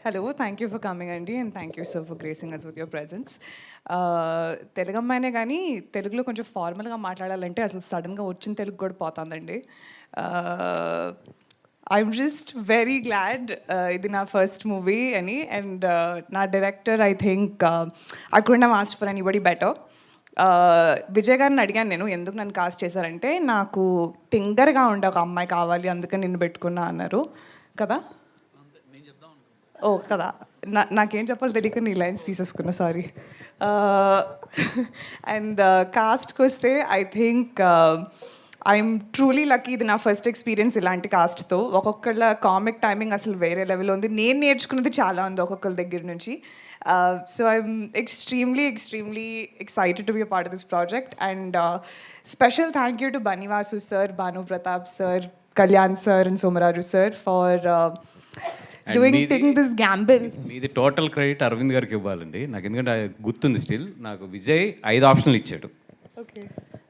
Hello, thank you for coming, Andy, and thank you, sir, for gracing us with your presence. Telugu అమ్మాయినే కానీ తెలుగులో కొంచెం ఫార్మల్గా మాట్లాడాలంటే అసలు సడన్గా వచ్చిన తెలుగు కూడా పోతుందండి. ఐఎమ్ జస్ట్ వెరీ గ్లాడ్ ఇది నా ఫస్ట్ మూవీ అని. అండ్ నా director I think I couldn't have asked for anybody better. Vijay గారిని అడిగాను నేను, ఎందుకు నన్ను కాస్ట్ చేశారంటే నాకు తింగర్గా ఉండే ఒక అమ్మాయి కావాలి, అందుకని నిన్ను పెట్టుకున్నా అన్నారు కదా. ఓ కదా, నాకేం చెప్పాలి తెలియక నీ లైన్స్ తీసేసుకున్నా, సారీ. అండ్ కాస్ట్కి వస్తే I think I'm truly lucky. ఇది నా ఫస్ట్ ఎక్స్పీరియన్స్ ఇలాంటి కాస్ట్తో. ఒక్కొక్కళ్ళ కామిక్ టైమింగ్ అసలు వేరే లెవెల్లో ఉంది. నేను నేర్చుకున్నది చాలా ఉంది ఒక్కొక్కరి దగ్గర నుంచి. So I'm extremely excited to be a part of this project. And special thank you to Bunnyvasu sir, Bhanu Pratap sir, Kalyan sir and Somaraju sir for taking this gamble. మీది టోటల్ క్రెడిట్ అరవింద్ గారికి ఇవ్వాలండి నాకు, ఎందుకంటే గుర్తుంది స్టిల్. నాకు విజయ్ 5 ఆప్షన్లు ఇచ్చాడు. ఓకే,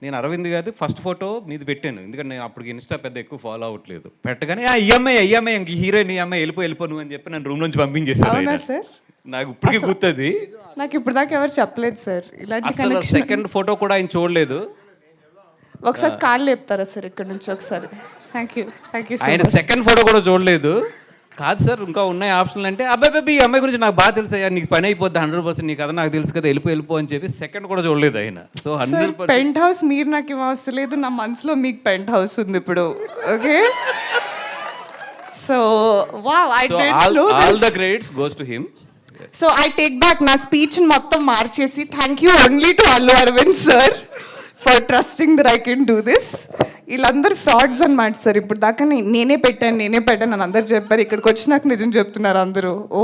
నేను అరవింద్ గారి ఫస్ట్ ఫోటో మీది పెట్టాను, ఎందుకంటే నేను అప్పటికి ఇన్స్టా పెద్ద ఎక్కువ ఫాలో అవ్వట్లేదు. పెట్టగానే ఈఎంఐ ఇంక హీరోయిన్ ఈఎంఐ వెళ్ళిపో నువ్వు అని చెప్పి నన్ను రూమ్ నుంచి పంపించేశారు. సార్ నాకు ఇప్పటికీ గుర్తుంది. నాకు ఇప్పుడు దాకా ఎవరు చెప్పలేదు సార్ ఇలాంటి అసలు సెకండ్ ఫోటో కూడా ఆయన చూడలేదు. ఒకసారి కాళ్ళు లేపుతారా సార్ ఇక్కడ నుంచి ఒకసారి? థ్యాంక్ యూ ఆయన సెకండ్ ఫోటో కూడా చూడలేదు. కాదు సార్ ఇంకా ఉన్నాయి ఆప్షన్లు అంటే, అబ్బాయి ఈ అమ్మాయి గురించి నాకు బాగా తెలుసు అయ్యా, నీకు పని అయిపోద్ది 100%, నీకు కదా నాకు తెలుసు కదా, వెళ్ళిపో అని చెప్పి సెకండ్ కూడా చూడలేదు ఆయన. సో 100% పెంట్ హౌస్ మీరు నాకు ఏం అవసరం లేదు, నా మనసులో మీకు పెంట్ హౌస్ ఉంది ఇప్పుడు. Okay, so wow, I did know this. All the credits goes to him. So I take back నా స్పీచ్ మొత్తం మార్చేసి thank you only to Allu Aravind sir for trusting that I can do this. వీళ్ళందరూ frauds అనమాట sir. ఇప్పుడు దాకా నేనే పెట్టాను అని అందరు చెప్పారు. ఇక్కడికి వచ్చి నాకు నిజం చెప్తున్నారు అందరూ. ఓ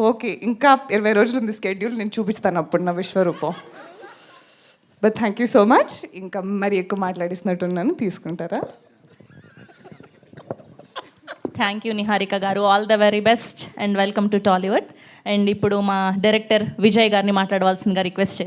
ఓకే, ఇంకా 20 రోజులు ఉంది స్కెడ్యూల్, నేను చూపిస్తాను అప్పుడు నా విశ్వరూపం. But thank you so much. ఇంకా మరి ఎక్కువ మాట్లాడిస్తున్నట్టున్నాను, తీసుకుంటారా? థ్యాంక్ యూ నిహారిక గారు, all the very best and welcome to Tollywood. అండ్ ఇప్పుడు మా డైరెక్టర్ విజయ్ గారిని మాట్లాడవలసిందిగా రిక్వెస్ట్ చేస్తాను.